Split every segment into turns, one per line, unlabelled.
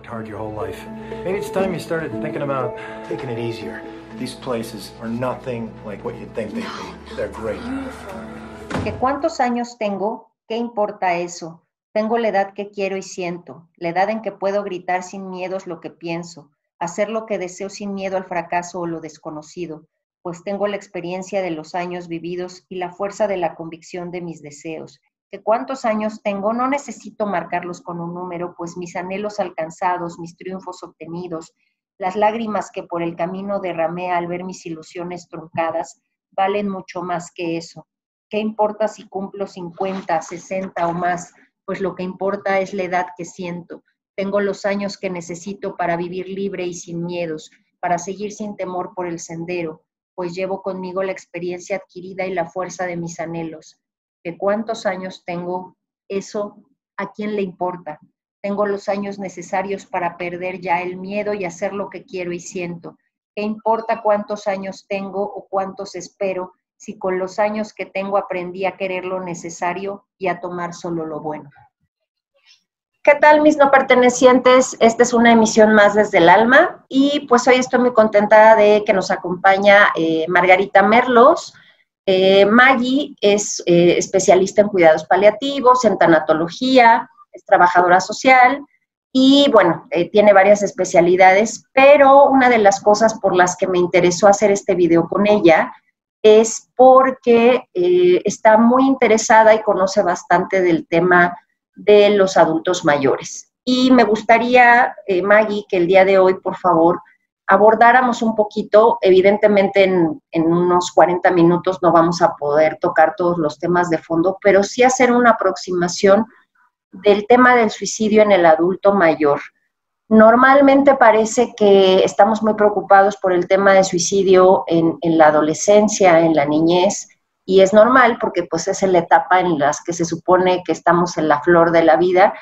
worked hard your whole life. Maybe it's time you started thinking about taking it easier. These places are nothing like what you think they'd be. They're great.
¿Que cuántos años tengo? ¿Qué importa eso? Tengo la edad que quiero y siento, la edad en que puedo gritar sin miedos lo que pienso, hacer lo que deseo sin miedo al fracaso o lo desconocido, pues tengo la experiencia de los años vividos y la fuerza de la convicción de mis deseos. ¿Que cuántos años tengo? No necesito marcarlos con un número, pues mis anhelos alcanzados, mis triunfos obtenidos, las lágrimas que por el camino derramé al ver mis ilusiones truncadas, valen mucho más que eso. ¿Qué importa si cumplo 50, 60 o más? Pues lo que importa es la edad que siento. Tengo los años que necesito para vivir libre y sin miedos, para seguir sin temor por el sendero, pues llevo conmigo la experiencia adquirida y la fuerza de mis anhelos. ¿De cuántos años tengo? Eso, ¿a quién le importa? Tengo los años necesarios para perder ya el miedo y hacer lo que quiero y siento. ¿Qué importa cuántos años tengo o cuántos espero, si con los años que tengo aprendí a querer lo necesario y a tomar solo lo bueno? ¿Qué tal, mis no pertenecientes? Esta es una emisión más desde el alma y pues hoy estoy muy contenta de que nos acompaña Margarita Merlos. Maggie es especialista en cuidados paliativos, en tanatología, es trabajadora social y bueno, tiene varias especialidades, pero una de las cosas por las que me interesó hacer este video con ella es porque está muy interesada y conoce bastante del tema de los adultos mayores. Y me gustaría, Maggie, que el día de hoy, por favor, abordáramos un poquito, evidentemente en unos 40 minutos no vamos a poder tocar todos los temas de fondo, pero sí hacer una aproximación del tema del suicidio en el adulto mayor. Normalmente parece que estamos muy preocupados por el tema de suicidio en la adolescencia, en la niñez, y es normal porque pues es la etapa en la que se supone que estamos en la flor de la vida,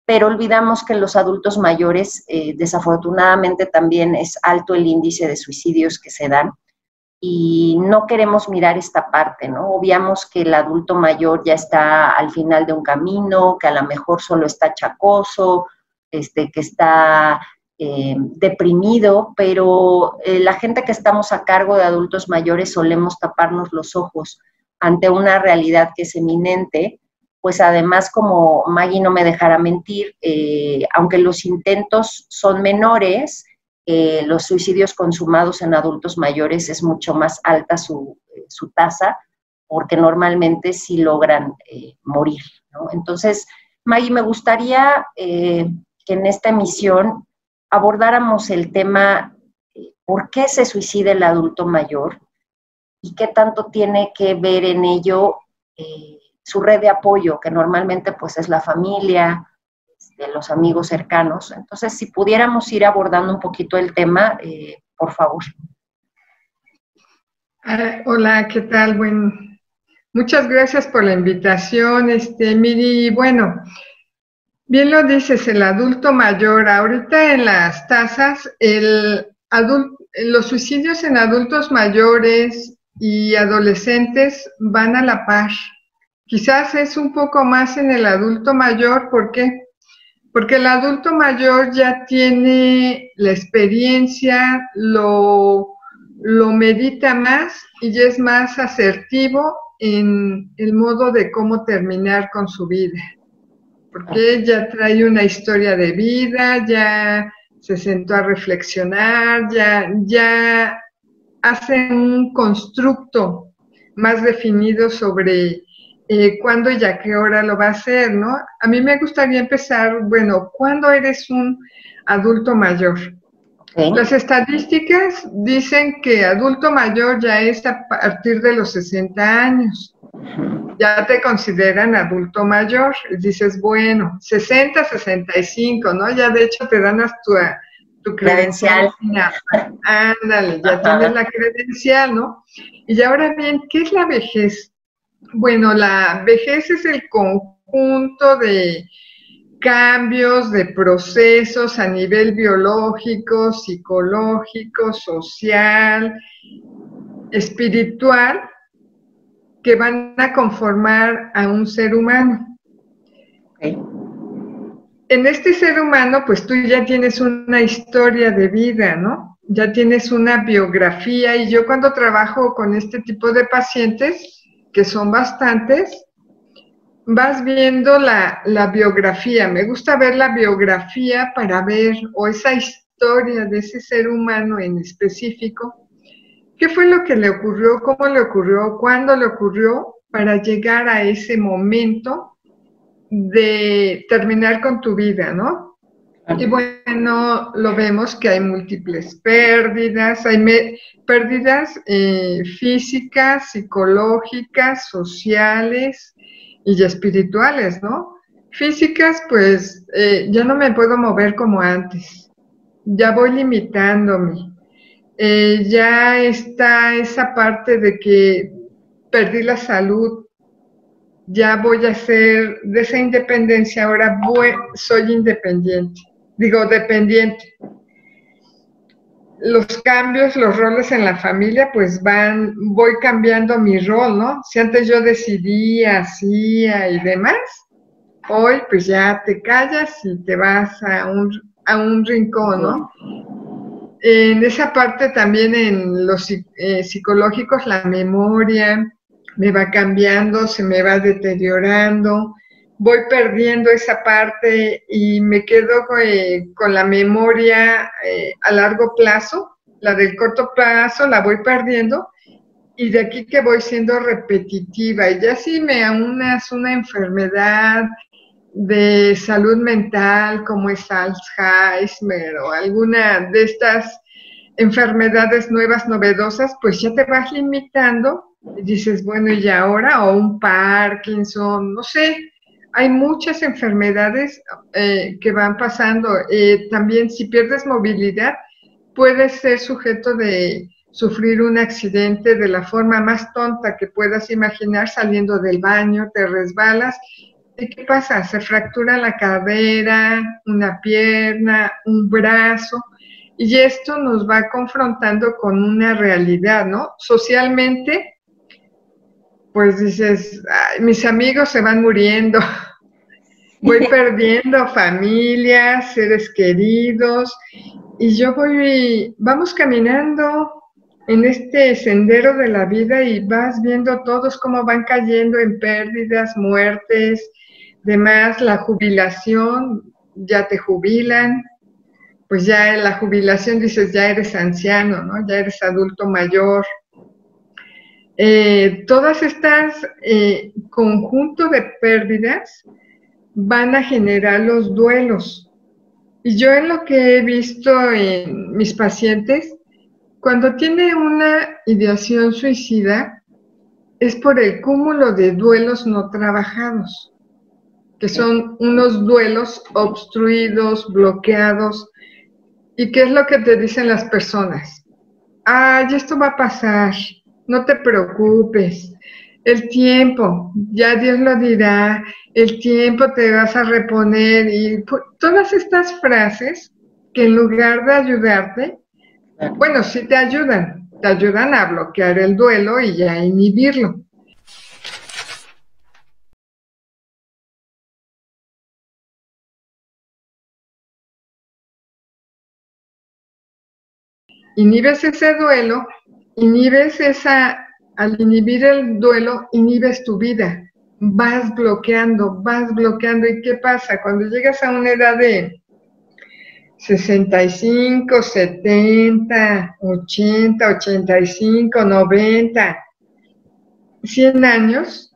pero olvidamos que en los adultos mayores desafortunadamente también es alto el índice de suicidios que se dan y no queremos mirar esta parte, ¿no? Obviamos que el adulto mayor ya está al final de un camino, que a lo mejor solo está achacoso, que está deprimido, pero la gente que estamos a cargo de adultos mayores solemos taparnos los ojos ante una realidad que es eminente, pues además, como Maggie no me dejará mentir, aunque los intentos son menores, los suicidios consumados en adultos mayores es mucho más alta su tasa, porque normalmente sí logran morir, ¿no? Entonces, Maggie, me gustaría que en esta emisión abordáramos el tema ¿por qué se suicida el adulto mayor? Y qué tanto tiene que ver en ello su red de apoyo, que normalmente pues es la familia, los amigos cercanos. Entonces, si pudiéramos ir abordando un poquito el tema, por favor.
Hola, ¿qué tal? Bueno, muchas gracias por la invitación, Miri. Bueno, bien lo dices, el adulto mayor, ahorita en las tasas, los suicidios en adultos mayores y adolescentes van a la par. Quizás es un poco más en el adulto mayor, ¿por qué? Porque el adulto mayor ya tiene la experiencia, lo medita más y ya es más asertivo en el modo de cómo terminar con su vida. Porque ya trae una historia de vida, ya se sentó a reflexionar, ya hace un constructo más definido sobre cuándo y a qué hora lo va a hacer, ¿no? A mí me gustaría empezar, bueno, ¿cuándo eres un adulto mayor? Okay. Las estadísticas dicen que adulto mayor ya es a partir de los 60 años. Ya te consideran adulto mayor. Dices, bueno, 60, 65, ¿no? Ya de hecho te dan hasta tu credencial. Ándale, ya tienes la credencial, ¿no? Y ahora bien, ¿qué es la vejez? Bueno, la vejez es el conjunto de cambios, de procesos a nivel biológico, psicológico, social, espiritual, que van a conformar a un ser humano. Okay. en este ser humano, pues tú ya tienes una historia de vida, ¿no? Ya tienes una biografía y yo cuando trabajo con este tipo de pacientes, que son bastantes, vas viendo la biografía. Me gusta ver la biografía para ver, o esa historia de ese ser humano en específico, qué fue lo que le ocurrió, cómo le ocurrió, cuándo le ocurrió, para llegar a ese momento de terminar con tu vida, ¿no? Y bueno, lo vemos que hay múltiples pérdidas, hay pérdidas físicas, psicológicas, sociales y espirituales, ¿no? Físicas, pues ya no me puedo mover como antes, ya voy limitándome, ya está esa parte de que perdí la salud, ya voy a ser de esa independencia, ahora soy independiente, digo dependiente. Los cambios, los roles en la familia, pues voy cambiando mi rol, ¿no? Si antes yo decidía, hacía y demás, hoy pues ya te callas y te vas a un rincón, ¿no? En esa parte también en los psicológicos, la memoria me va cambiando, se me va deteriorando, voy perdiendo esa parte y me quedo con la memoria a largo plazo, la del corto plazo la voy perdiendo y de aquí que voy siendo repetitiva y ya si me aunas una enfermedad de salud mental como es Alzheimer o alguna de estas enfermedades nuevas, novedosas, pues ya te vas limitando y dices, bueno, ¿y ahora? O un Parkinson, no sé, hay muchas enfermedades que van pasando. También si pierdes movilidad, puedes ser sujeto de sufrir un accidente de la forma más tonta que puedas imaginar, saliendo del baño, te resbalas. ¿Y qué pasa? Se fractura la cadera, una pierna, un brazo, y esto nos va confrontando con una realidad, ¿no? Socialmente, pues dices, ay, mis amigos se van muriendo, voy perdiendo familias, seres queridos, y vamos caminando en este sendero de la vida y vas viendo todos cómo van cayendo en pérdidas, muertes, demás, la jubilación, ya te jubilan, pues ya en la jubilación dices, ya eres anciano, ¿no? Ya eres adulto mayor. Todas estas conjunto de pérdidas van a generar los duelos. Y yo en lo que he visto en mis pacientes, cuando tiene una ideación suicida, es por el cúmulo de duelos no trabajados, que son unos duelos obstruidos, bloqueados. ¿Y qué es lo que te dicen las personas? Ay, esto va a pasar, no te preocupes, el tiempo, ya Dios lo dirá, el tiempo te vas a reponer, y todas estas frases que en lugar de ayudarte, bueno, sí te ayudan a bloquear el duelo y a inhibirlo. Inhibes ese duelo, al inhibir el duelo, inhibes tu vida, vas bloqueando, ¿y qué pasa? Cuando llegas a una edad de 65, 70, 80, 85, 90, 100 años,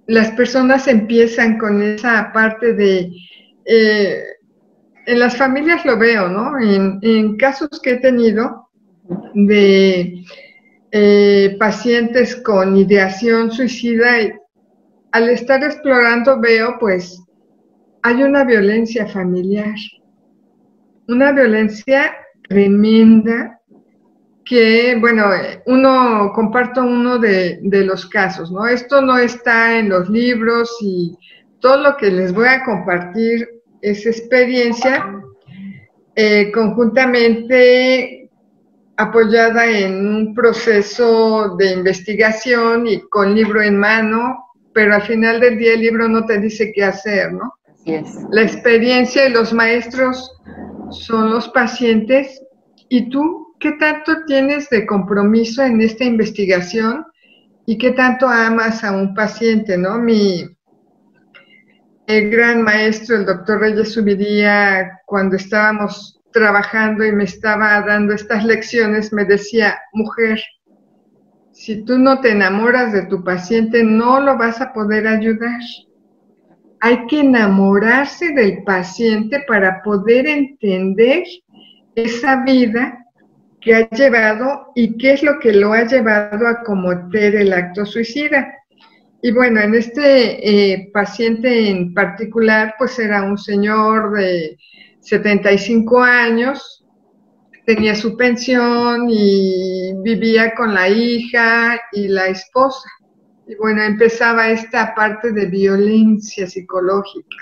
las personas empiezan con esa parte de... en las familias lo veo, ¿no? En casos que he tenido de pacientes con ideación suicida, al estar explorando veo, pues, hay una violencia familiar, una violencia tremenda que, bueno, comparto uno de los casos, ¿no? Esto no está en los libros y todo lo que les voy a compartir es experiencia conjuntamente apoyada en un proceso de investigación y con libro en mano, pero al final del día el libro no te dice qué hacer, ¿no?
Así es.
La experiencia y los maestros son los pacientes. ¿Y tú qué tanto tienes de compromiso en esta investigación y qué tanto amas a un paciente, ¿no? El gran maestro, el doctor Reyes Subiría, cuando estábamos trabajando y me estaba dando estas lecciones, me decía: mujer, si tú no te enamoras de tu paciente, no lo vas a poder ayudar. Hay que enamorarse del paciente para poder entender esa vida que ha llevado y qué es lo que lo ha llevado a cometer el acto suicida. Y bueno, en este paciente en particular, pues era un señor de 75 años, tenía su pensión y vivía con la hija y la esposa. Y bueno, empezaba esta parte de violencia psicológica.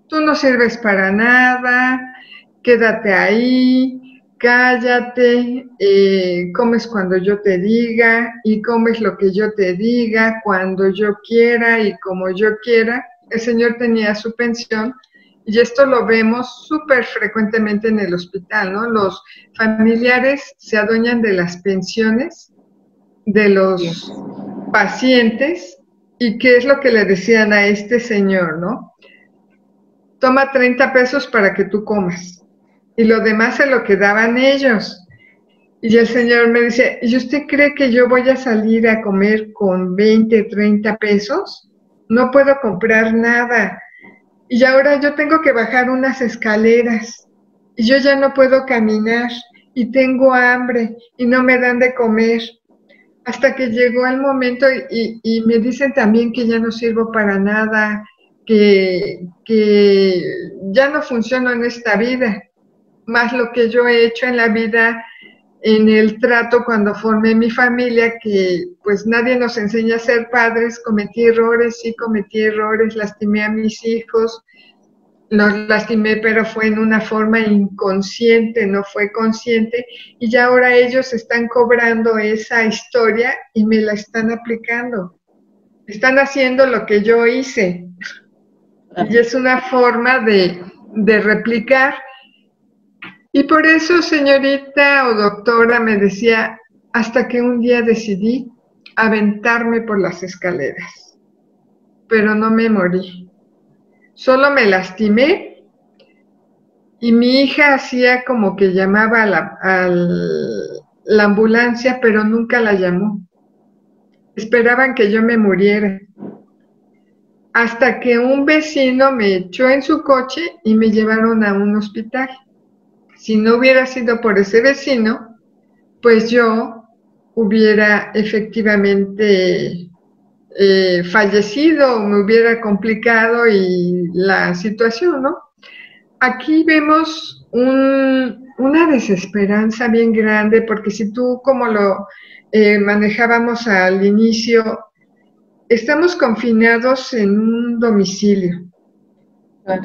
Tú no sirves para nada, quédate ahí, cállate, comes cuando yo te diga y comes lo que yo te diga, cuando yo quiera y como yo quiera. El señor tenía su pensión y esto lo vemos súper frecuentemente en el hospital, ¿no? Los familiares se adueñan de las pensiones de los pacientes. ¿Y qué es lo que le decían a este señor, no? Toma 30 pesos para que tú comas. Y lo demás se lo quedaban ellos. Y el señor me dice: ¿y usted cree que yo voy a salir a comer con 20, 30 pesos? No puedo comprar nada. Y ahora yo tengo que bajar unas escaleras. Y yo ya no puedo caminar. Y tengo hambre. Y no me dan de comer. Hasta que llegó el momento y me dicen también que ya no sirvo para nada, que ya no funciono en esta vida, más lo que yo he hecho en la vida, en el trato cuando formé mi familia, que pues nadie nos enseña a ser padres. Cometí errores, sí cometí errores, lastimé a mis hijos, los lastimé, pero fue en una forma inconsciente, no fue consciente, y ya ahora ellos están cobrando esa historia y me la están aplicando. Están haciendo lo que yo hice. Y es una forma de replicar. Y por eso, señorita o doctora, me decía, hasta que un día decidí aventarme por las escaleras. Pero no me morí. Solo me lastimé y mi hija hacía como que llamaba a la ambulancia, pero nunca la llamó. Esperaban que yo me muriera. Hasta que un vecino me echó en su coche y me llevaron a un hospital. Si no hubiera sido por ese vecino, pues yo hubiera efectivamente fallecido, me hubiera complicado y la situación, ¿no? Aquí vemos una desesperanza bien grande, porque si tú, como lo manejábamos al inicio, estamos confinados en un domicilio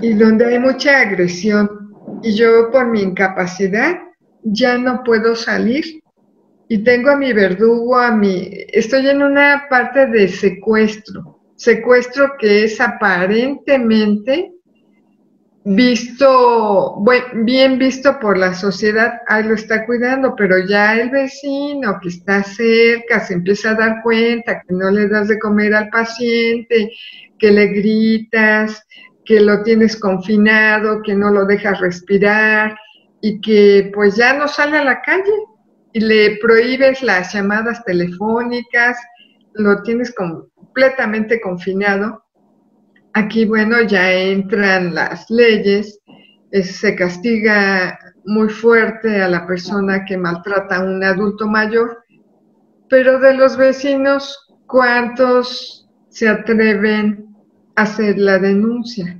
y donde hay mucha agresión, y yo por mi incapacidad ya no puedo salir. Y tengo a mi verdugo, estoy en una parte de secuestro que es aparentemente bien visto por la sociedad, ahí lo está cuidando, pero ya el vecino que está cerca se empieza a dar cuenta que no le das de comer al paciente, que le gritas, que lo tienes confinado, que no lo dejas respirar y que pues ya no sale a la calle. Y le prohíbes las llamadas telefónicas, lo tienes completamente confinado. Aquí, bueno, ya entran las leyes, se castiga muy fuerte a la persona que maltrata a un adulto mayor, pero de los vecinos, ¿cuántos se atreven a hacer la denuncia?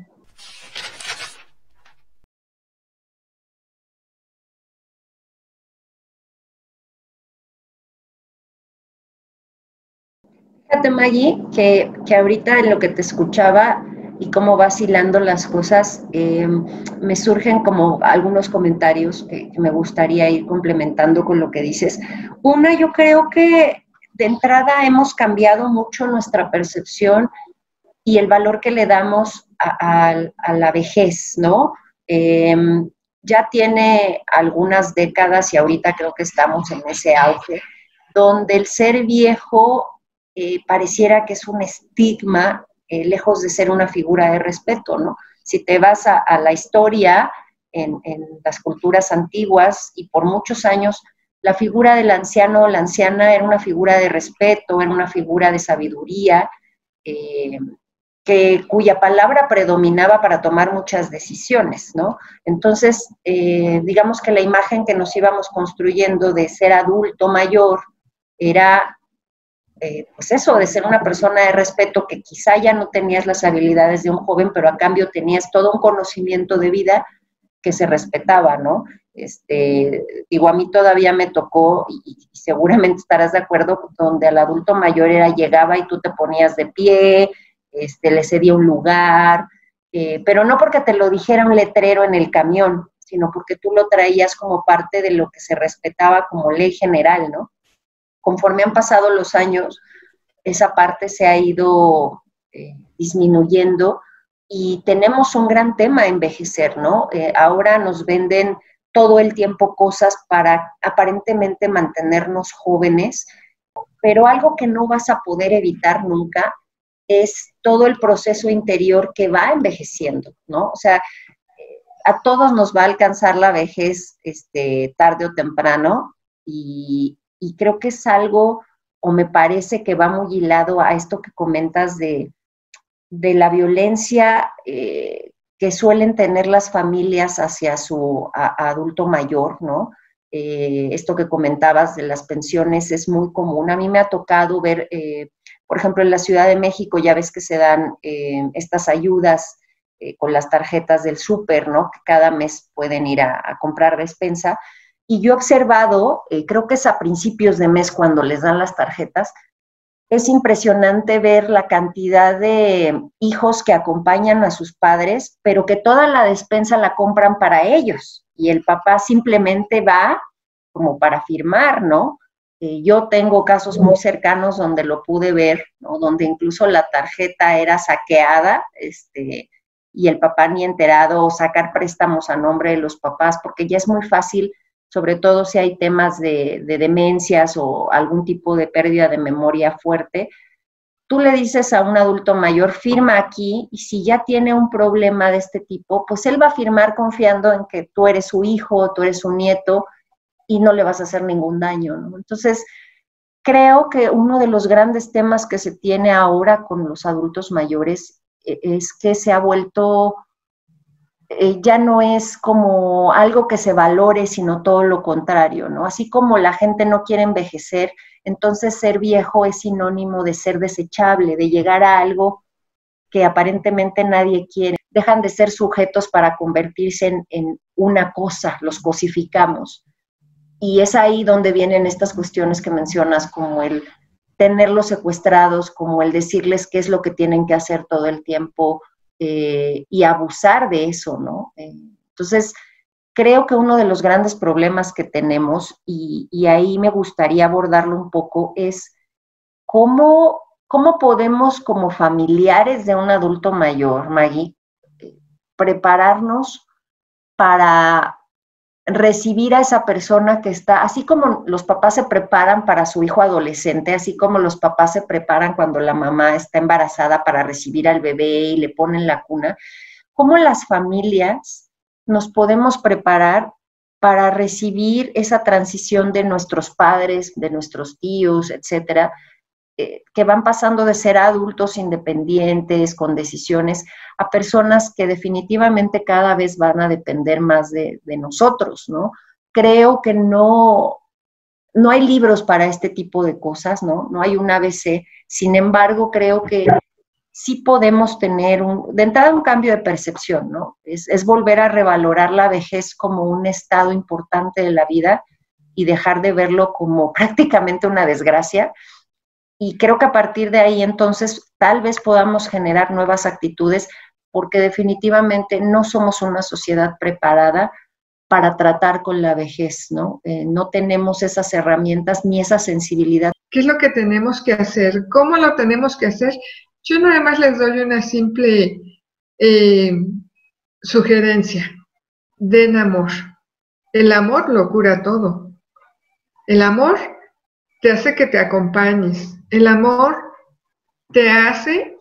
Fíjate, Maggie, que ahorita en lo que te escuchaba y cómo vas hilando las cosas, me surgen como algunos comentarios que me gustaría ir complementando con lo que dices. Una, yo creo que de entrada hemos cambiado mucho nuestra percepción y el valor que le damos a la vejez, ¿no? Ya tiene algunas décadas y ahorita creo que estamos en ese auge, donde el ser viejo pareciera que es un estigma, lejos de ser una figura de respeto, ¿no? Si te vas a la historia, en las culturas antiguas y por muchos años, la figura del anciano o la anciana era una figura de respeto, era una figura de sabiduría, cuya palabra predominaba para tomar muchas decisiones, ¿no? Entonces, digamos que la imagen que nos íbamos construyendo de ser adulto mayor era, pues eso, de ser una persona de respeto, que quizá ya no tenías las habilidades de un joven, pero a cambio tenías todo un conocimiento de vida que se respetaba, ¿no? Digo, a mí todavía me tocó, y seguramente estarás de acuerdo, donde al adulto mayor llegaba y tú te ponías de pie, le cedía un lugar, pero no porque te lo dijera un letrero en el camión, sino porque tú lo traías como parte de lo que se respetaba como ley general, ¿no? Conforme han pasado los años, esa parte se ha ido disminuyendo y tenemos un gran tema a envejecer, ¿no? Ahora nos venden todo el tiempo cosas para aparentemente mantenernos jóvenes, pero algo que no vas a poder evitar nunca es todo el proceso interior que va envejeciendo, ¿no? O sea, a todos nos va a alcanzar la vejez tarde o temprano y creo que es algo, o me parece que va muy hilado a esto que comentas de la violencia que suelen tener las familias hacia su adulto mayor, ¿no? Esto que comentabas de las pensiones es muy común. A mí me ha tocado ver, por ejemplo, en la Ciudad de México ya ves que se dan estas ayudas con las tarjetas del súper, ¿no? Que cada mes pueden ir a comprar despensa. Y yo he observado, creo que es a principios de mes cuando les dan las tarjetas, es impresionante ver la cantidad de hijos que acompañan a sus padres, pero que toda la despensa la compran para ellos y el papá simplemente va como para firmar, ¿no? Yo tengo casos muy cercanos donde lo pude ver, ¿no? Donde incluso la tarjeta era saqueada, y el papá ni enterado, o sacar préstamos a nombre de los papás, porque ya es muy fácil, sobre todo si hay temas de demencias o algún tipo de pérdida de memoria fuerte. Tú le dices a un adulto mayor, firma aquí, y si ya tiene un problema de este tipo, pues él va a firmar confiando en que tú eres su hijo, tú eres su nieto, y no le vas a hacer ningún daño, ¿no? Entonces, creo que uno de los grandes temas que se tiene ahora con los adultos mayores es que se ha vuelto... ya no es como algo que se valore, sino todo lo contrario, ¿no? Así como la gente no quiere envejecer, entonces ser viejo es sinónimo de ser desechable, de llegar a algo que aparentemente nadie quiere. Dejan de ser sujetos para convertirse en una cosa, los cosificamos. Y es ahí donde vienen estas cuestiones que mencionas, como el tenerlos secuestrados, como el decirles qué es lo que tienen que hacer todo el tiempo, y abusar de eso, ¿no? Entonces, creo que uno de los grandes problemas que tenemos, y ahí me gustaría abordarlo un poco, es cómo podemos, como familiares de un adulto mayor, Maggie, prepararnos para recibir a esa persona que está, así como los papás se preparan para su hijo adolescente, así como los papás se preparan cuando la mamá está embarazada para recibir al bebé y le ponen la cuna, cómo las familias nos podemos preparar para recibir esa transición de nuestros padres, de nuestros tíos, etcétera, que van pasando de ser adultos independientes, con decisiones, a personas que definitivamente cada vez van a depender más de nosotros, ¿no? Creo que no hay libros para este tipo de cosas, ¿no? No hay un ABC. Sin embargo, creo que sí podemos tener de entrada un cambio de percepción, ¿no? Es volver a revalorar la vejez como un estado importante de la vida y dejar de verlo como prácticamente una desgracia. Y creo que a partir de ahí, entonces, tal vez podamos generar nuevas actitudes, porque definitivamente no somos una sociedad preparada para tratar con la vejez, ¿no? No tenemos esas herramientas ni esa sensibilidad.
¿Qué es lo que tenemos que hacer? ¿Cómo lo tenemos que hacer? Yo nada más les doy una simple sugerencia. Den amor. El amor lo cura todo. El amor te hace que te acompañes. El amor te hace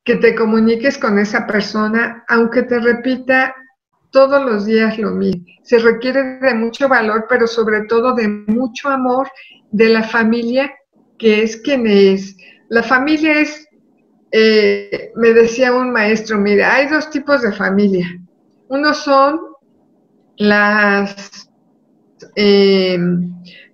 que te comuniques con esa persona, aunque te repita todos los días lo mismo. Se requiere de mucho valor, pero sobre todo de mucho amor de la familia, que es quien es. La familia es, me decía un maestro, mira, hay dos tipos de familia. Uno son las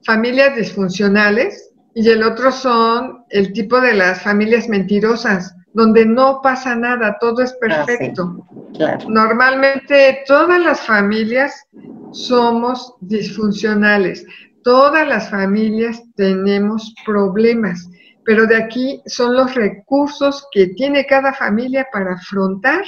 familias disfuncionales y el otro son el tipo de las familias mentirosas, donde no pasa nada, todo es perfecto.
Sí, claro.
Normalmente todas las familias somos disfuncionales, todas las familias tenemos problemas, pero de aquí son los recursos que tiene cada familia para afrontar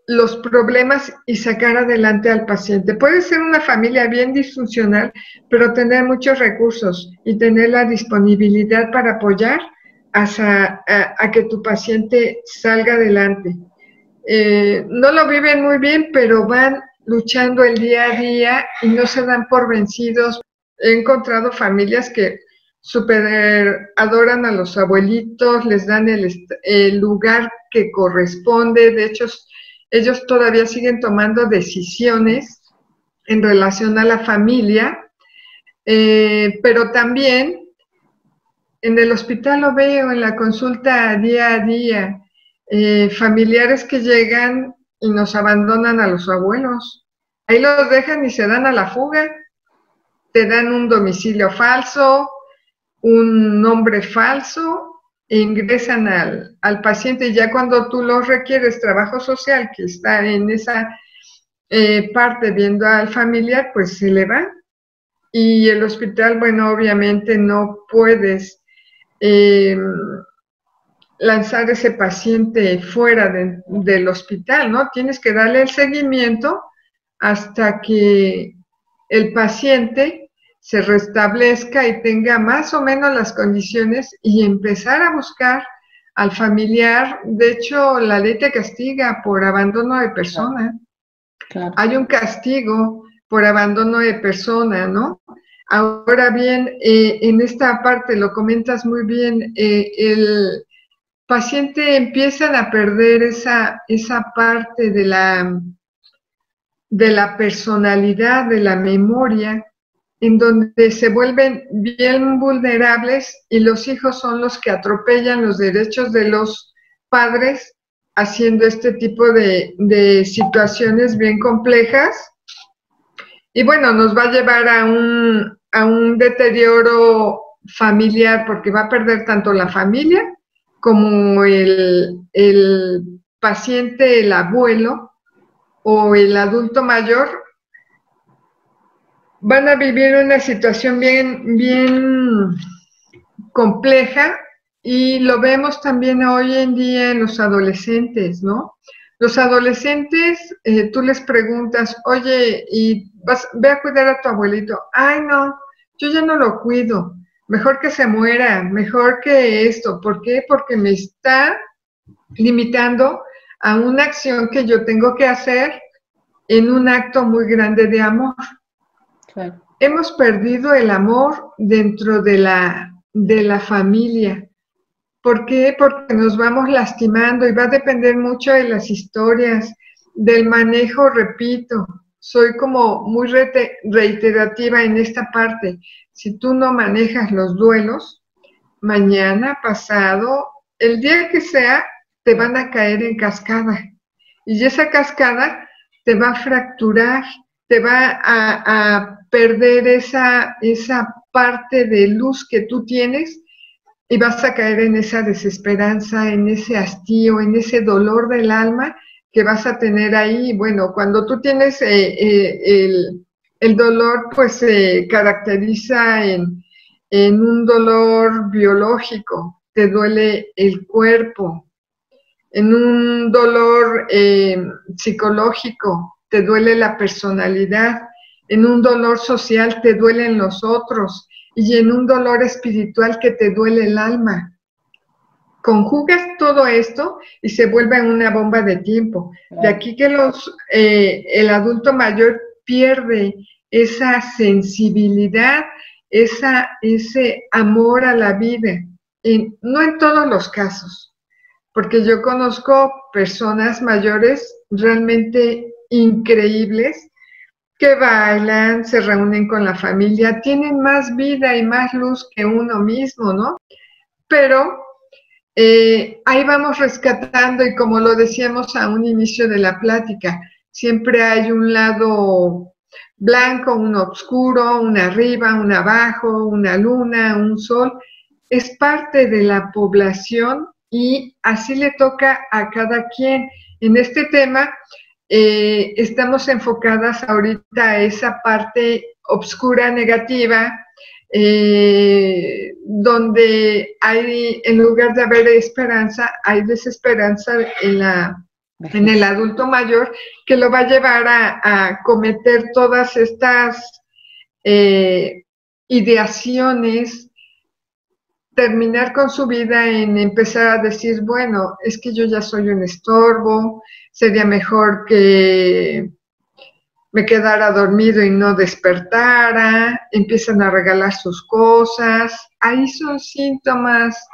los problemas y sacar adelante al paciente. Puede ser una familia bien disfuncional, pero tener muchos recursos y tener la disponibilidad para apoyar a que tu paciente salga adelante. No lo viven muy bien, pero van luchando el día a día y no se dan por vencidos. He encontrado familias que súper adoran a los abuelitos, les dan el lugar que corresponde. De hecho, ellos todavía siguen tomando decisiones en relación a la familia, pero también en el hospital lo veo, en la consulta día a día, familiares que llegan y nos abandonan a los abuelos. Ahí los dejan y se dan a la fuga. Te dan un domicilio falso, un nombre falso, e ingresan al paciente, y ya cuando tú lo requieres, trabajo social, que está en esa parte viendo al familiar, pues se le va. Y el hospital, bueno, obviamente no puedes lanzar ese paciente fuera del hospital, ¿no? Tienes que darle el seguimiento hasta que el paciente se restablezca y tenga más o menos las condiciones y empezar a buscar al familiar. De hecho, la ley te castiga por abandono de persona. Claro. Hay un castigo por abandono de persona, ¿no? Ahora bien, en esta parte lo comentas muy bien, el paciente empiezan a perder esa parte de la personalidad, de la memoria, en donde se vuelven bien vulnerables y los hijos son los que atropellan los derechos de los padres, haciendo este tipo de situaciones bien complejas. Y bueno, nos va a llevar a un deterioro familiar, porque va a perder tanto la familia como el paciente, el abuelo o el adulto mayor. Van a vivir una situación bien compleja, y lo vemos también hoy en día en los adolescentes, ¿no? Los adolescentes, tú les preguntas, oye, y ve a cuidar a tu abuelito. Ay, no, yo ya no lo cuido. Mejor que se muera, mejor que esto. ¿Por qué? Porque me está limitando a una acción que yo tengo que hacer en un acto muy grande de amor. Claro. Hemos perdido el amor dentro de la familia. ¿Por qué? Porque nos vamos lastimando, y va a depender mucho de las historias, del manejo. Repito, soy como muy reiterativa en esta parte. Si tú no manejas los duelos, mañana, pasado, el día que sea, te van a caer en cascada. Y esa cascada te va a fracturar, te va a perder esa parte de luz que tú tienes, y vas a caer en esa desesperanza, en ese hastío, en ese dolor del alma que vas a tener ahí. Bueno, cuando tú tienes el dolor, pues se caracteriza en un dolor biológico, te duele el cuerpo. En un dolor psicológico, te duele la personalidad. En un dolor social, te duelen los otros. Y en un dolor espiritual, que te duele el alma. conjugas todo esto y se vuelve una bomba de tiempo. De aquí que el adulto mayor pierde esa sensibilidad, ese amor a la vida. No en todos los casos, porque yo conozco personas mayores realmente increíbles que bailan, se reúnen con la familia, tienen más vida y más luz que uno mismo, ¿no? Pero ahí vamos rescatando, y como lo decíamos a un inicio de la plática, siempre hay un lado blanco, uno oscuro, un arriba, un abajo, una luna, un sol. Es parte de la población y así le toca a cada quien. En este tema estamos enfocadas ahorita a esa parte oscura, negativa, donde hay, en lugar de haber esperanza, hay desesperanza en el adulto mayor, que lo va a llevar a cometer todas estas ideaciones, terminar con su vida en empezar a decir, bueno, es que yo ya soy un estorbo, sería mejor que me quedara dormido y no despertara, empiezan a regalar sus cosas. Ahí son síntomas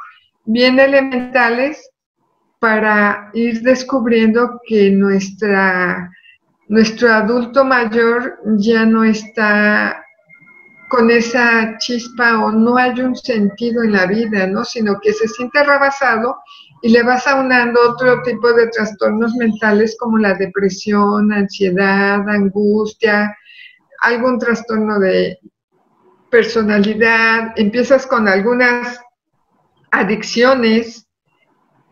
bien elementales para ir descubriendo que nuestro adulto mayor ya no está con esa chispa o no hay un sentido en la vida, ¿no? Sino que se siente rebasado y le vas aunando otro tipo de trastornos mentales como la depresión, ansiedad, angustia, algún trastorno de personalidad. Empiezas con algunas adicciones.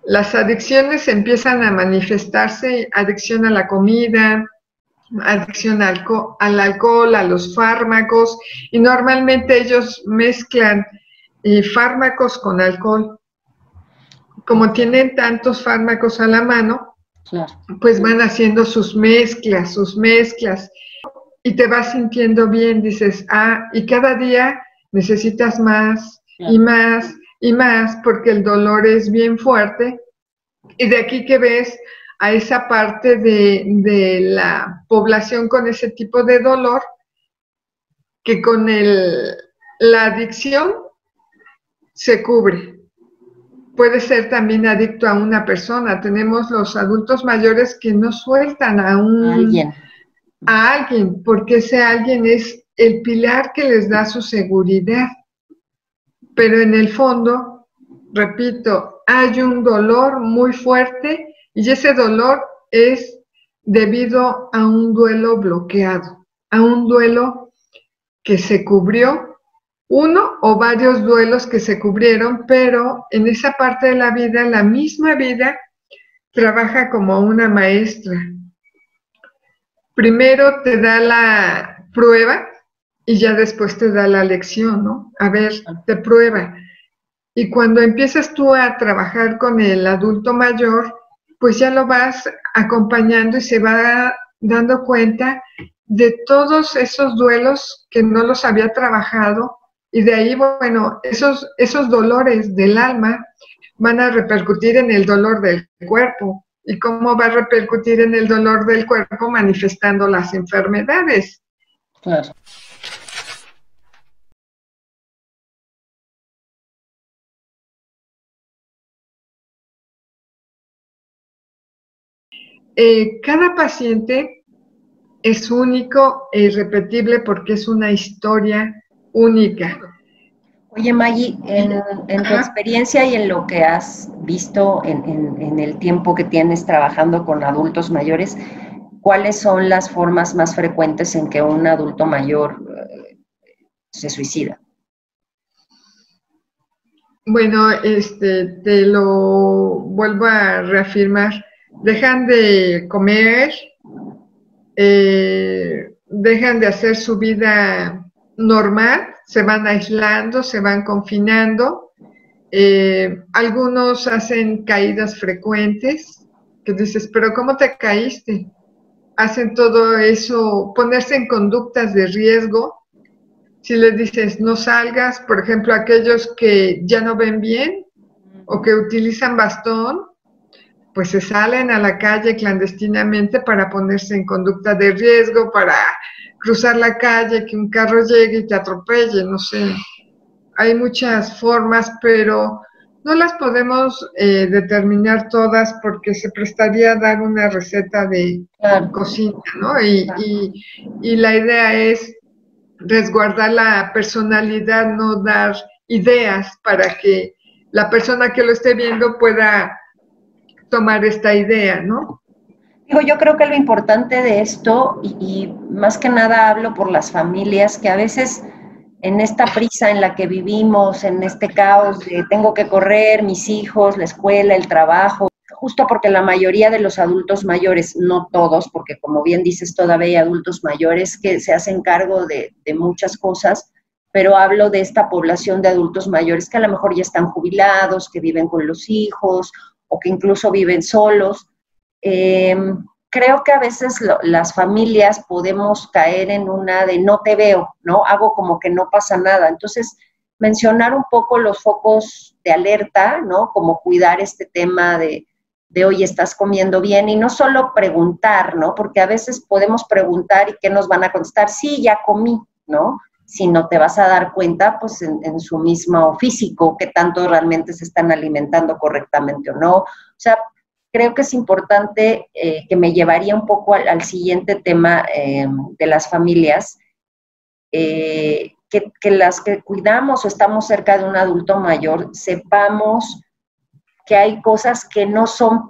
Las adicciones empiezan a manifestarse, adicción a la comida, adicción al alcohol, a los fármacos, y normalmente ellos mezclan fármacos con alcohol. Como tienen tantos fármacos a la mano, claro, pues van haciendo sus mezclas, y te vas sintiendo bien, dices, y cada día necesitas más, claro, y más, y más, porque el dolor es bien fuerte, y de aquí que ves a esa parte de la población con ese tipo de dolor, que con la adicción se cubre. Puede ser también adicto a una persona. Tenemos los adultos mayores que no sueltan a alguien, porque ese alguien es el pilar que les da su seguridad. Pero en el fondo, repito, hay un dolor muy fuerte y ese dolor es debido a un duelo bloqueado, a un duelo que se cubrió, uno o varios duelos que se cubrieron, pero en esa parte de la vida, la misma vida trabaja como una maestra. Primero te da la prueba y ya después te da la lección, ¿no? A ver, te prueba. Y cuando empiezas tú a trabajar con el adulto mayor, pues ya lo vas acompañando y se va dando cuenta de todos esos duelos que no los había trabajado, y de ahí, bueno, esos dolores del alma van a repercutir en el dolor del cuerpo. ¿Y cómo va a repercutir en el dolor del cuerpo? Manifestando las enfermedades. Claro. Cada paciente es único e irrepetible porque es una historia única.
Oye, Maggie, en tu experiencia y en lo que has visto en el tiempo que tienes trabajando con adultos mayores, ¿cuáles son las formas más frecuentes en que un adulto mayor se suicida?
Bueno, te lo vuelvo a reafirmar. Dejan de comer, dejan de hacer su vida normal, se van aislando, se van confinando. Algunos hacen caídas frecuentes, que dices, pero ¿cómo te caíste? Hacen todo eso, ponerse en conductas de riesgo. Si les dices no salgas, por ejemplo, aquellos que ya no ven bien, o que utilizan bastón, pues se salen a la calle clandestinamente para ponerse en conducta de riesgo, para cruzar la calle, que un carro llegue y te atropelle, no sé. Hay muchas formas, pero no las podemos determinar todas porque se prestaría a dar una receta de cocina, ¿no? Y la idea es resguardar la personalidad, no dar ideas para que la persona que lo esté viendo pueda tomar esta idea, ¿no?
Digo, yo creo que lo importante de esto, y más que nada hablo por las familias, que a veces en esta prisa en la que vivimos, en este caos de tengo que correr, mis hijos, la escuela, el trabajo, justo porque la mayoría de los adultos mayores, no todos, porque como bien dices, todavía hay adultos mayores que se hacen cargo de muchas cosas, pero hablo de esta población de adultos mayores que a lo mejor ya están jubilados, que viven con los hijos o que incluso viven solos. Creo que a veces las familias podemos caer en una de no te veo, ¿no? Hago como que no pasa nada. Entonces, mencionar un poco los focos de alerta, ¿no? Como cuidar este tema de oye, estás comiendo bien, y no solo preguntar, ¿no? Porque a veces podemos preguntar y ¿qué nos van a contestar? Sí, ya comí, ¿no? Si no te vas a dar cuenta, pues en su mismo físico, qué tanto realmente se están alimentando correctamente o no. O sea, creo que es importante, que me llevaría un poco al siguiente tema de las familias, que las que cuidamos o estamos cerca de un adulto mayor, sepamos que hay cosas que no son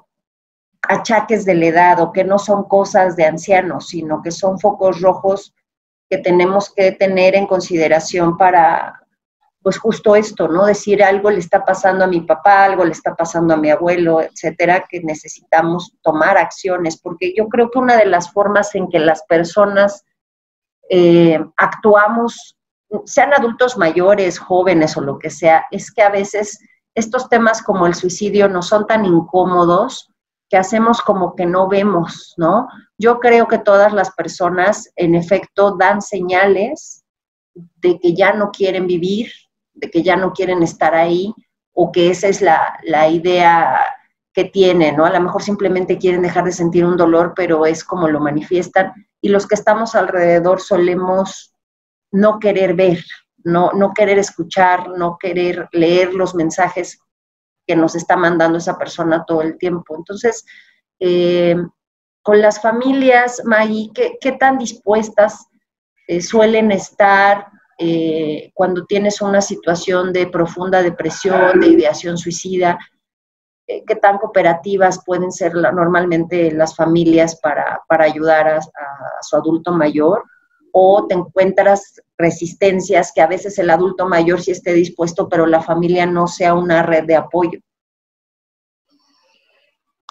achaques de la edad o que no son cosas de ancianos, sino que son focos rojos que tenemos que tener en consideración para, pues justo esto, ¿no? Decir algo le está pasando a mi papá, algo le está pasando a mi abuelo, etcétera, que necesitamos tomar acciones, porque yo creo que una de las formas en que las personas actuamos, sean adultos mayores, jóvenes o lo que sea, es que a veces estos temas como el suicidio no son tan incómodos que hacemos como que no vemos, ¿no? Yo creo que todas las personas, en efecto, dan señales de que ya no quieren vivir, de que ya no quieren estar ahí, o que esa es la idea que tienen, ¿no? A lo mejor simplemente quieren dejar de sentir un dolor, pero es como lo manifiestan, y los que estamos alrededor solemos no querer ver, no querer escuchar, no querer leer los mensajes que nos está mandando esa persona todo el tiempo. Entonces, con las familias, Maggie, ¿qué tan dispuestas suelen estar cuando tienes una situación de profunda depresión, de ideación suicida? ¿Qué tan cooperativas pueden ser normalmente las familias para ayudar a su adulto mayor? ¿O te encuentras resistencias que a veces el adulto mayor sí esté dispuesto, pero la familia no sea una red de apoyo?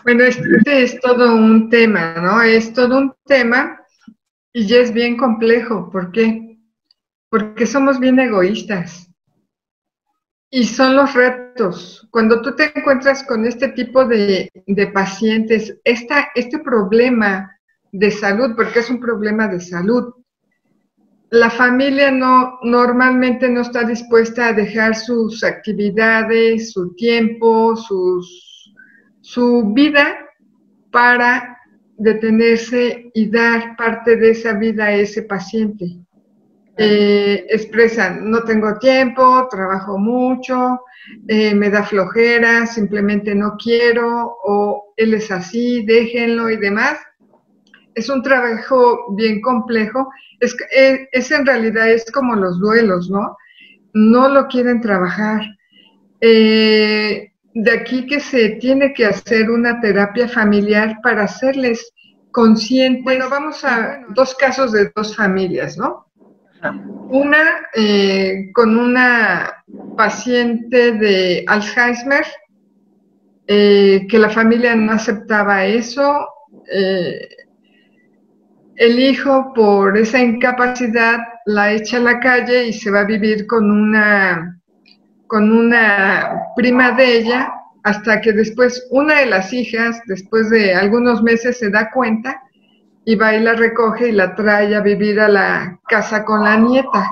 Bueno, este es todo un tema, ¿no? Es todo un tema y ya es bien complejo. ¿Por qué? Porque somos bien egoístas. Y son los retos. Cuando tú te encuentras con este tipo de pacientes, este problema de salud, porque es un problema de salud, la familia normalmente no está dispuesta a dejar sus actividades, su tiempo, su vida para detenerse y dar parte de esa vida a ese paciente. Expresan, no tengo tiempo, trabajo mucho, me da flojera, simplemente no quiero, o él es así, déjenlo y demás. Es un trabajo bien complejo, es en realidad es como los duelos, ¿no? No lo quieren trabajar. De aquí que se tiene que hacer una terapia familiar para hacerles conscientes. Bueno, vamos a dos casos de dos familias, ¿no? Una con una paciente de Alzheimer, que la familia no aceptaba eso. El hijo, por esa incapacidad, la echa a la calle y se va a vivir con una prima de ella, hasta que después una de las hijas, después de algunos meses, se da cuenta y va y la recoge y la trae a vivir a la casa con la nieta.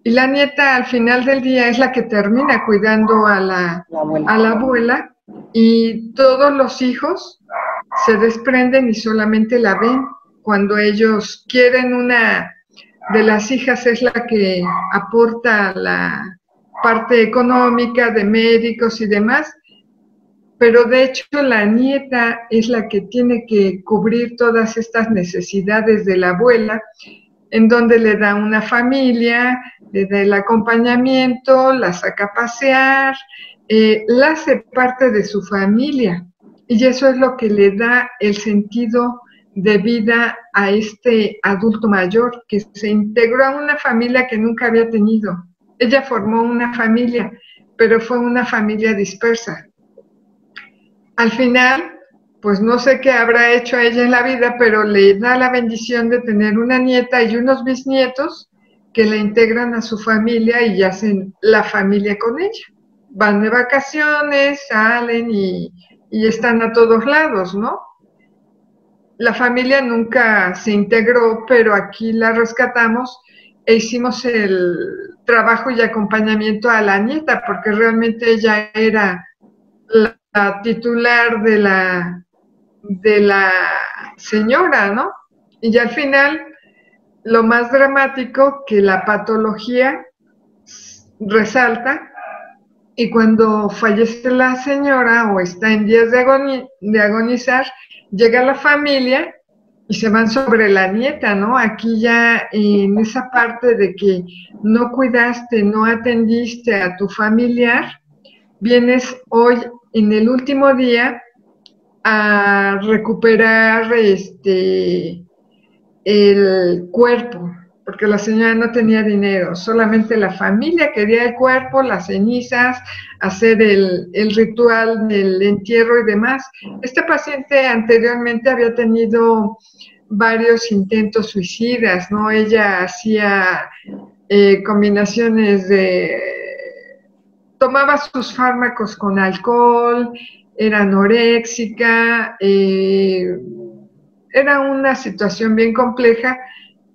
y la nieta al final del día es la que termina cuidando a la abuela, y todos los hijos se desprenden y solamente la ven. Cuando ellos quieren, una de las hijas es la que aporta la parte económica de médicos y demás, pero de hecho la nieta es la que tiene que cubrir todas estas necesidades de la abuela, en donde le da una familia, le da el acompañamiento, la saca a pasear, la hace parte de su familia. Y eso es lo que le da el sentido de vida a este adulto mayor, que se integró a una familia que nunca había tenido. Ella formó una familia, pero fue una familia dispersa. Al final, pues no sé qué habrá hecho ella en la vida, pero le da la bendición de tener una nieta y unos bisnietos que la integran a su familia y hacen la familia con ella. Van de vacaciones, salen y están a todos lados, ¿no? La familia nunca se integró, pero aquí la rescatamos e hicimos el trabajo y acompañamiento a la nieta, porque realmente ella era la titular de la señora, ¿no? Y al final, lo más dramático, que la patología resalta, y cuando fallece la señora o está en días de agonizar, llega la familia y se van sobre la nieta, ¿no? Aquí ya en esa parte de que no cuidaste, no atendiste a tu familiar, vienes hoy en el último día a recuperar el cuerpo, porque la señora no tenía dinero, solamente la familia quería el cuerpo, las cenizas, hacer el ritual del entierro y demás. Este paciente anteriormente había tenido varios intentos suicidas, ¿no? Ella hacía combinaciones tomaba sus fármacos con alcohol, era anoréxica, era una situación bien compleja.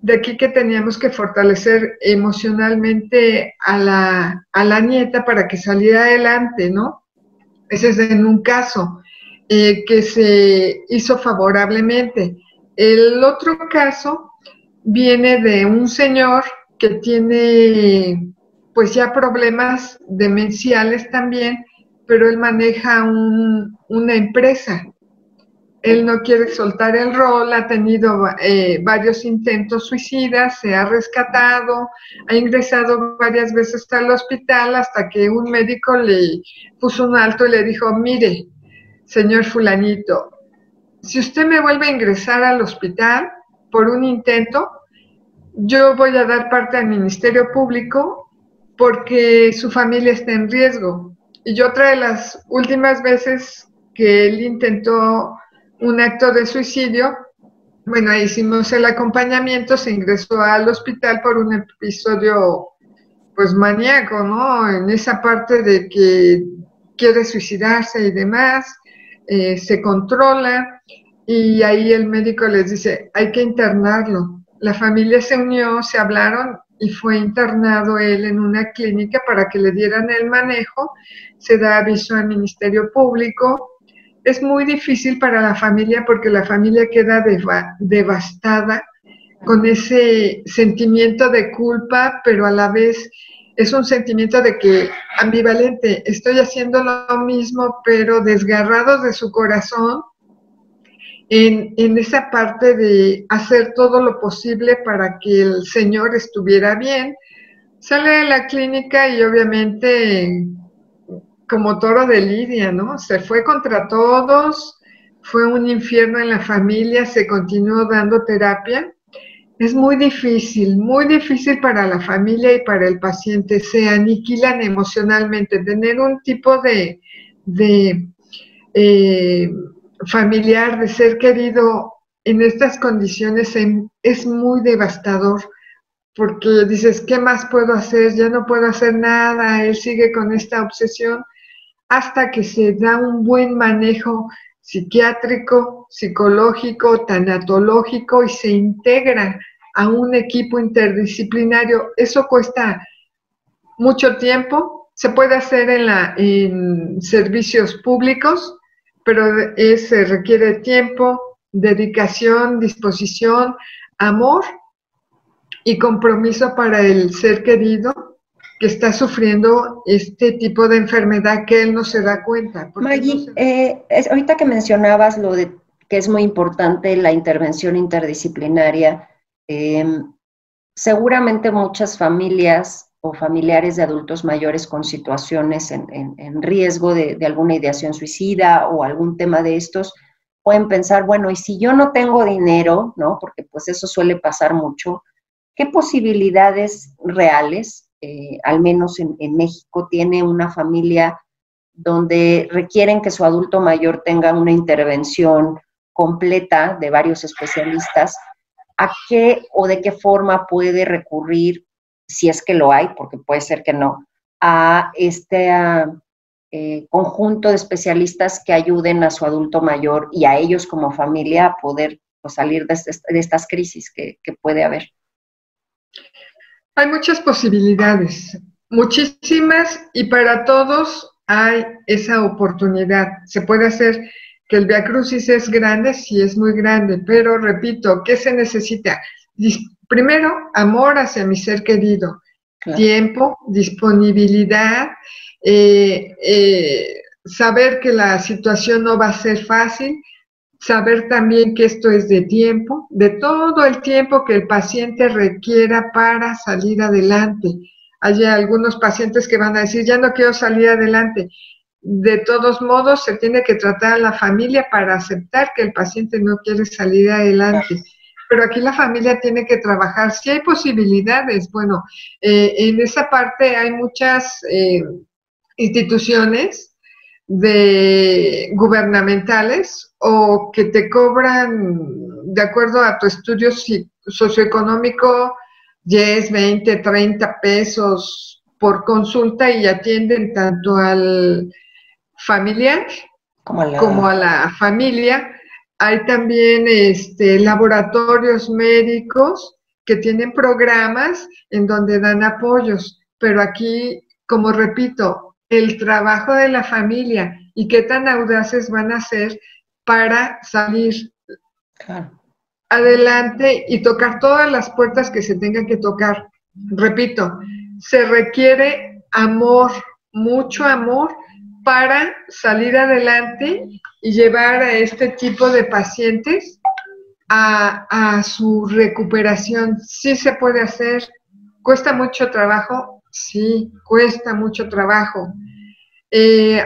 De aquí que teníamos que fortalecer emocionalmente a la nieta para que saliera adelante, ¿no? Ese es en un caso que se hizo favorablemente. El otro caso viene de un señor que tiene pues ya problemas demenciales también, pero él maneja una empresa. Él no quiere soltar el rol, ha tenido varios intentos suicidas, se ha rescatado, ha ingresado varias veces al hospital hasta que un médico le puso un alto y le dijo: mire, señor fulanito, si usted me vuelve a ingresar al hospital por un intento, yo voy a dar parte al Ministerio Público porque su familia está en riesgo. Y otra de las últimas veces que él intentó un acto de suicidio, bueno, ahí hicimos el acompañamiento, se ingresó al hospital por un episodio pues maníaco, ¿no? En esa parte de que quiere suicidarse y demás, se controla y ahí el médico les dice: hay que internarlo. La familia se unió, se hablaron y fue internado él en una clínica para que le dieran el manejo. Se da aviso al Ministerio Público. Es muy difícil para la familia porque la familia queda devastada con ese sentimiento de culpa, pero a la vez es un sentimiento de que ambivalente, estoy haciendo lo mismo, pero desgarrados de su corazón en esa parte de hacer todo lo posible para que el señor estuviera bien. Sale de la clínica y obviamente como toro de lidia, ¿no? Se fue contra todos, fue un infierno en la familia, se continuó dando terapia. Es muy difícil para la familia y para el paciente. Se aniquilan emocionalmente. Tener un tipo de familiar, de ser querido en estas condiciones es muy devastador, porque dices: ¿qué más puedo hacer? Ya no puedo hacer nada. Él sigue con esta obsesión hasta que se da un buen manejo psiquiátrico, psicológico, tanatológico y se integra a un equipo interdisciplinario. Eso cuesta mucho tiempo, se puede hacer en servicios públicos, pero se requiere tiempo, dedicación, disposición, amor y compromiso para el ser querido que está sufriendo este tipo de enfermedad que él no se da cuenta.
Maggie, ahorita que mencionabas lo de que es muy importante la intervención interdisciplinaria, seguramente muchas familias o familiares de adultos mayores con situaciones en riesgo de alguna ideación suicida o algún tema de estos, pueden pensar, bueno, y si yo no tengo dinero, ¿no? Porque pues eso suele pasar mucho, ¿qué posibilidades reales, al menos en México, tiene una familia donde requieren que su adulto mayor tenga una intervención completa de varios especialistas? ¿A qué o de qué forma puede recurrir, si es que lo hay, porque puede ser que no, a este conjunto de especialistas que ayuden a su adulto mayor y a ellos como familia a poder pues, salir de estas crisis que puede haber?
Hay muchas posibilidades, muchísimas, y para todos hay esa oportunidad. Se puede hacer que el viacrucis es grande, sí es muy grande, pero repito, ¿qué se necesita? Primero, amor hacia mi ser querido, claro. Tiempo, disponibilidad, saber que la situación no va a ser fácil, saber también que esto es de tiempo, de todo el tiempo que el paciente requiera para salir adelante. Hay algunos pacientes que van a decir, ya no quiero salir adelante. De todos modos, se tiene que tratar a la familia para aceptar que el paciente no quiere salir adelante. Pero aquí la familia tiene que trabajar. Si hay posibilidades, bueno, en esa parte hay muchas instituciones gubernamentales o que te cobran de acuerdo a tu estudio socioeconómico 10, 20, 30 pesos por consulta y atienden tanto al familiar como a la familia. Hay también laboratorios médicos que tienen programas en donde dan apoyos, pero aquí, como repito, el trabajo de la familia y qué tan audaces van a ser para salir adelante y tocar todas las puertas que se tengan que tocar. Repito, se requiere amor, mucho amor, para salir adelante y llevar a este tipo de pacientes a su recuperación. Sí se puede hacer, cuesta mucho trabajo, sí, cuesta mucho trabajo.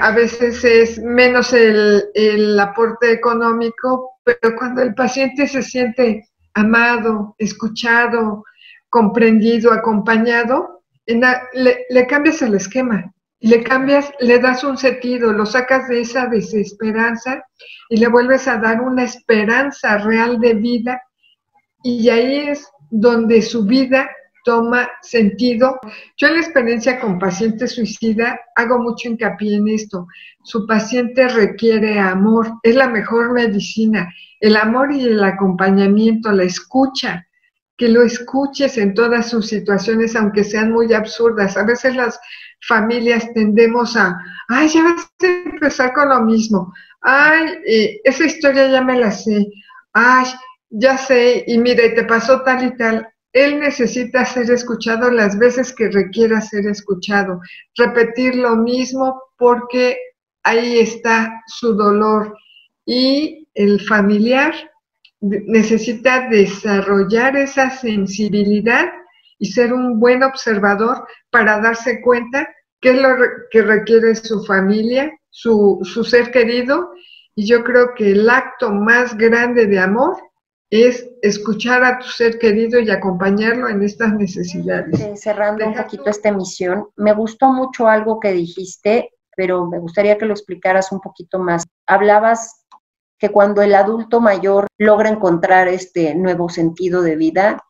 A veces es menos el aporte económico, pero cuando el paciente se siente amado, escuchado, comprendido, acompañado, le cambias el esquema, le das un sentido, lo sacas de esa desesperanza y le vuelves a dar una esperanza real de vida, y ahí es donde su vida toma sentido. Yo en la experiencia con paciente suicida hago mucho hincapié en esto. Su paciente requiere amor, es la mejor medicina, el amor y el acompañamiento, la escucha, que lo escuches en todas sus situaciones, aunque sean muy absurdas. A veces las familias tendemos ay, ya vas a empezar con lo mismo, ay, esa historia ya me la sé, ay, ya sé, y mire, te pasó tal y tal. Él necesita ser escuchado las veces que requiera ser escuchado, repetir lo mismo porque ahí está su dolor, y el familiar necesita desarrollar esa sensibilidad y ser un buen observador para darse cuenta qué es lo que requiere su familia, su ser querido, y yo creo que el acto más grande de amor es escuchar a tu ser querido y acompañarlo en estas necesidades.
Cerrando un poquito esta emisión, me gustó mucho algo que dijiste, pero me gustaría que lo explicaras un poquito más. Hablabas que cuando el adulto mayor logra encontrar este nuevo sentido de vida,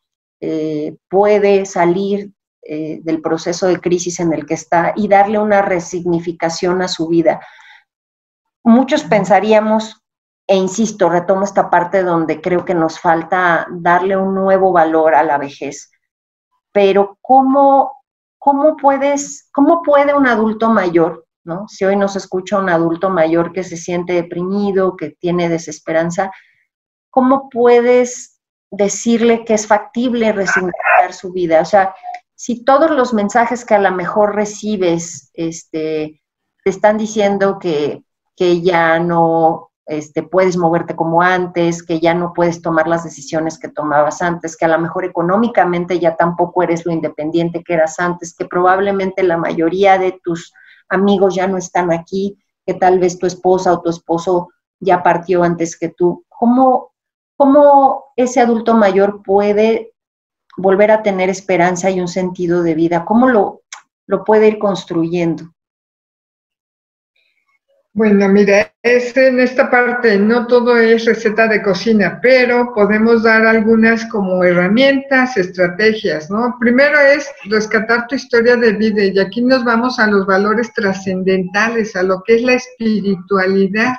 puede salir del proceso de crisis en el que está y darle una resignificación a su vida. Muchos pensaríamos, e insisto, retomo esta parte donde creo que nos falta darle un nuevo valor a la vejez, pero ¿cómo ¿cómo puede un adulto mayor, ¿no? Si hoy nos escucha un adulto mayor que se siente deprimido, que tiene desesperanza, ¿cómo puedes decirle que es factible resignificar su vida? O sea, si todos los mensajes que a lo mejor recibes te están diciendo que ya no puedes moverte como antes, que ya no puedes tomar las decisiones que tomabas antes, que a lo mejor económicamente ya tampoco eres lo independiente que eras antes, que probablemente la mayoría de tus amigos ya no están aquí, que tal vez tu esposa o tu esposo ya partió antes que tú. ¿Cómo ese adulto mayor puede volver a tener esperanza y un sentido de vida? ¿Cómo lo puede ir construyendo?
Bueno, mira, en esta parte no todo es receta de cocina, pero podemos dar algunas como herramientas, estrategias, ¿no? Primero es rescatar tu historia de vida y aquí nos vamos a los valores trascendentales, a lo que es la espiritualidad,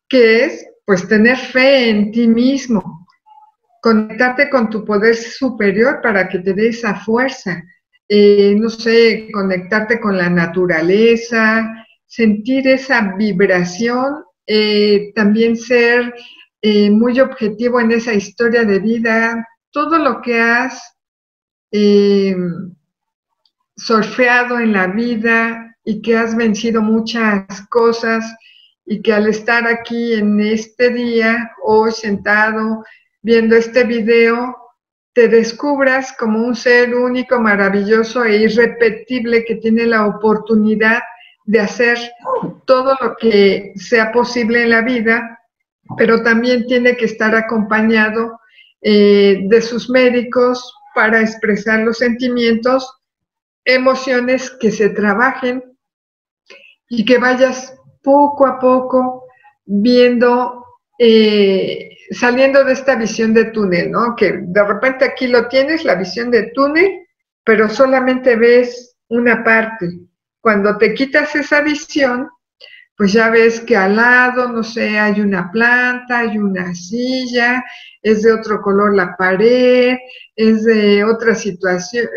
que es pues tener fe en ti mismo, conectarte con tu poder superior para que te dé esa fuerza, no sé, conectarte con la naturaleza, sentir esa vibración, también ser muy objetivo en esa historia de vida, todo lo que has surfeado en la vida y que has vencido muchas cosas y que al estar aquí en este día, hoy sentado, viendo este video, te descubras como un ser único, maravilloso e irrepetible que tiene la oportunidad de hacer todo lo que sea posible en la vida, pero también tiene que estar acompañado de sus médicos para expresar los sentimientos, emociones que se trabajen y que vayas poco a poco viendo, saliendo de esta visión de túnel, ¿no? Que de repente aquí lo tienes, la visión de túnel, pero solamente ves una parte. Cuando te quitas esa visión, pues ya ves que al lado, no sé, hay una planta, hay una silla, es de otro color la pared, es de otra situación,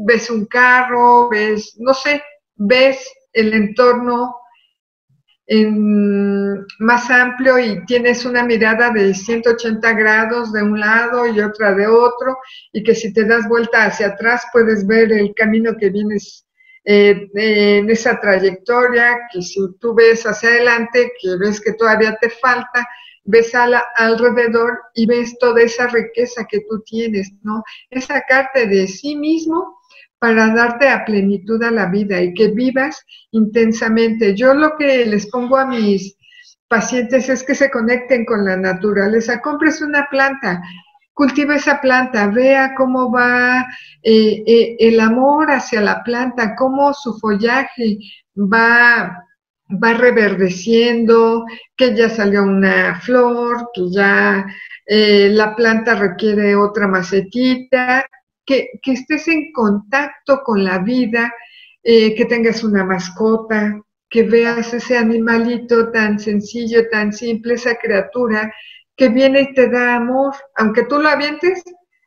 ves un carro, ves, no sé, ves el entorno más amplio y tienes una mirada de 180 grados de un lado y otra de otro, y que si te das vuelta hacia atrás puedes ver el camino que vienes en esa trayectoria, que si tú ves hacia adelante, que ves que todavía te falta, ves alrededor y ves toda esa riqueza que tú tienes, ¿no? Es sacarte de sí mismo para darte a plenitud a la vida y que vivas intensamente. Yo lo que les pongo a mis pacientes es que se conecten con la naturaleza. Compres una planta, cultiva esa planta, vea cómo va el amor hacia la planta, cómo su follaje va reverdeciendo, que ya salió una flor, que ya la planta requiere otra macetita, que estés en contacto con la vida, que tengas una mascota, que veas ese animalito tan sencillo, tan simple, esa criatura que viene y te da amor, aunque tú lo avientes,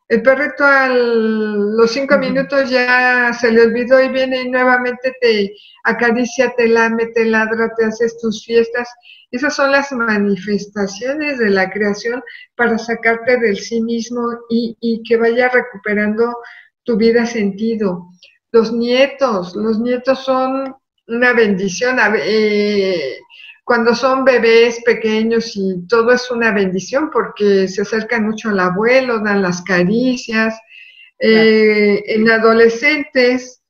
el perrito a los 5 minutos ya se le olvidó y viene y nuevamente te acaricia, te lame, te ladra, te haces tus fiestas. Esas son las manifestaciones de la creación para sacarte del sí mismo y que vaya recuperando tu vida sentido. Los nietos son una bendición. Cuando son bebés pequeños y todo es una bendición porque se acercan mucho al abuelo, dan las caricias. En adolescentes,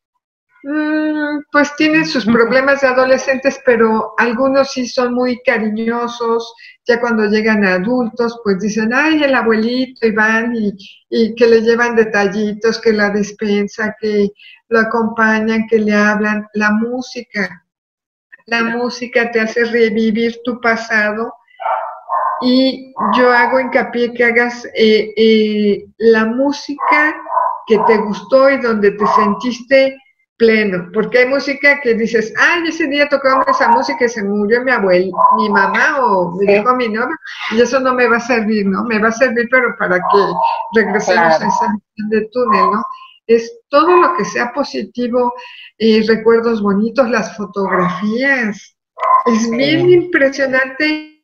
pues tienen sus problemas de adolescentes, pero algunos sí son muy cariñosos. Ya cuando llegan a adultos, pues dicen, ay, el abuelito, y van y que le llevan detallitos, que la despensa, que lo acompañan, que le hablan. La música te hace revivir tu pasado y yo hago hincapié que hagas la música que te gustó y donde te sentiste pleno, porque hay música que dices, ay, ese día tocaron esa música y se murió mi abuela, mi mamá o me dijo mi novio, y eso no me va a servir, ¿no? Me va a servir, pero para que regresemos a esa visión de túnel, ¿no? es todo lo que sea positivo, recuerdos bonitos, las fotografías. Es bien impresionante.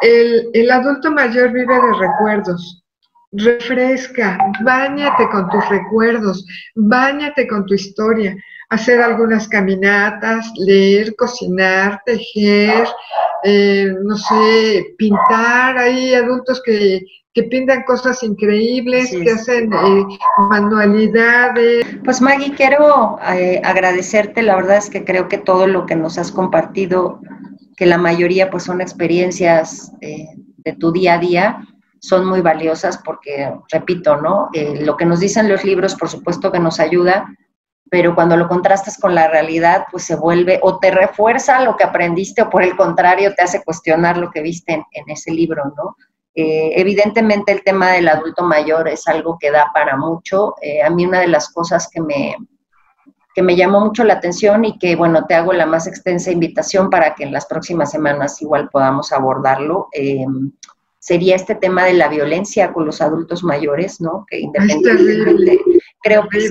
El adulto mayor vive de recuerdos. Refresca, báñate con tus recuerdos, báñate con tu historia, hacer algunas caminatas, leer, cocinar, tejer, no sé, pintar. Hay adultos que pintan cosas increíbles, sí, que hacen manualidades.
Pues Maggie, quiero agradecerte. La verdad es que creo que todo lo que nos has compartido, que la mayoría pues son experiencias de tu día a día, son muy valiosas porque, repito, ¿no? Lo que nos dicen los libros, por supuesto que nos ayuda, pero cuando lo contrastas con la realidad, pues se vuelve, o te refuerza lo que aprendiste, o por el contrario, te hace cuestionar lo que viste en ese libro, ¿no? Evidentemente el tema del adulto mayor es algo que da para mucho. A mí una de las cosas que me llamó mucho la atención y que, bueno, te hago la más extensa invitación para que en las próximas semanas igual podamos abordarlo, sería este tema de la violencia con los adultos mayores, ¿no? Que independientemente, creo que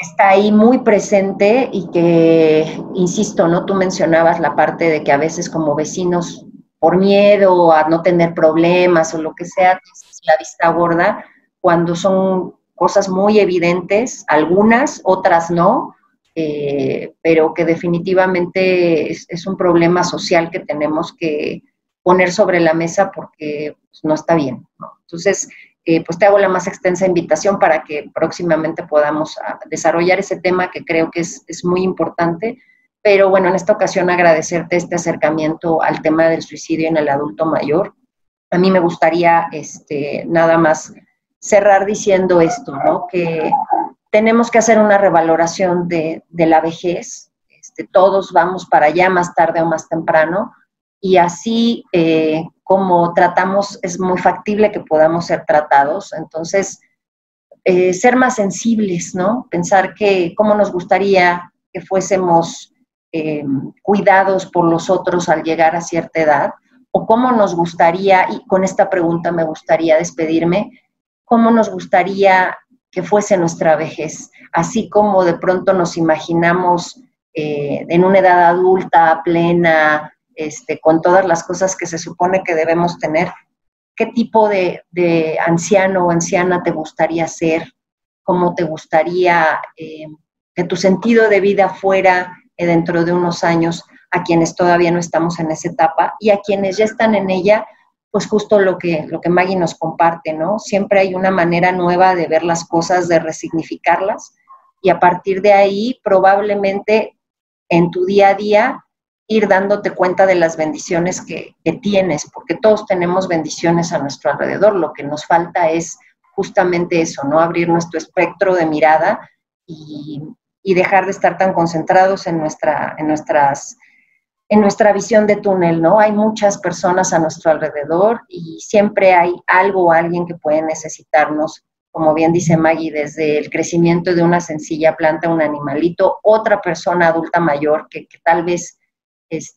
está ahí muy presente y que, insisto, ¿no? Tú mencionabas la parte de que a veces como vecinos, por miedo a no tener problemas o lo que sea, la vista gorda, cuando son cosas muy evidentes, algunas, otras no, pero que definitivamente es un problema social que tenemos que poner sobre la mesa porque pues, no está bien, ¿no? Entonces, pues te hago la más extensa invitación para que próximamente podamos desarrollar ese tema que creo que es muy importante. Pero bueno, en esta ocasión agradecerte este acercamiento al tema del suicidio en el adulto mayor. A mí me gustaría nada más cerrar diciendo esto, ¿no? Que tenemos que hacer una revaloración de la vejez. Todos vamos para allá más tarde o más temprano, y así como tratamos, es muy factible que podamos ser tratados. Entonces, ser más sensibles, ¿no? Pensar que cómo nos gustaría que fuésemos cuidados por los otros al llegar a cierta edad, o cómo nos gustaría, y con esta pregunta me gustaría despedirme, cómo nos gustaría que fuese nuestra vejez, así como de pronto nos imaginamos en una edad adulta, plena, con todas las cosas que se supone que debemos tener. ¿Qué tipo de anciano o anciana te gustaría ser? ¿Cómo te gustaría que tu sentido de vida fuera dentro de unos años, a quienes todavía no estamos en esa etapa, y a quienes ya están en ella, pues justo lo que Maggie nos comparte, ¿no? Siempre hay una manera nueva de ver las cosas, de resignificarlas, y a partir de ahí, probablemente en tu día a día, ir dándote cuenta de las bendiciones que tienes, porque todos tenemos bendiciones a nuestro alrededor. Lo que nos falta es justamente eso, ¿no? Abrir nuestro espectro de mirada y dejar de estar tan concentrados en nuestra visión de túnel, ¿no? Hay muchas personas a nuestro alrededor y siempre hay algo o alguien que puede necesitarnos, como bien dice Maggie, desde el crecimiento de una sencilla planta, un animalito, otra persona adulta mayor que tal vez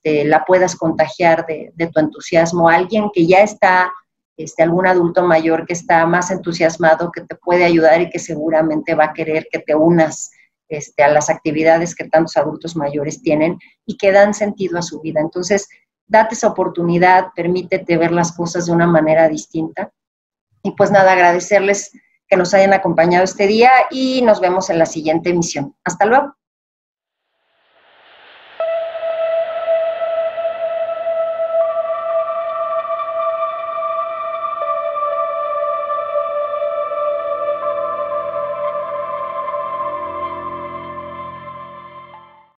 la puedas contagiar de tu entusiasmo, alguien que ya está, algún adulto mayor que está más entusiasmado, que te puede ayudar y que seguramente va a querer que te unas a las actividades que tantos adultos mayores tienen y que dan sentido a su vida. Entonces, date esa oportunidad, permítete ver las cosas de una manera distinta. Y pues nada, agradecerles que nos hayan acompañado este día y nos vemos en la siguiente emisión. Hasta luego.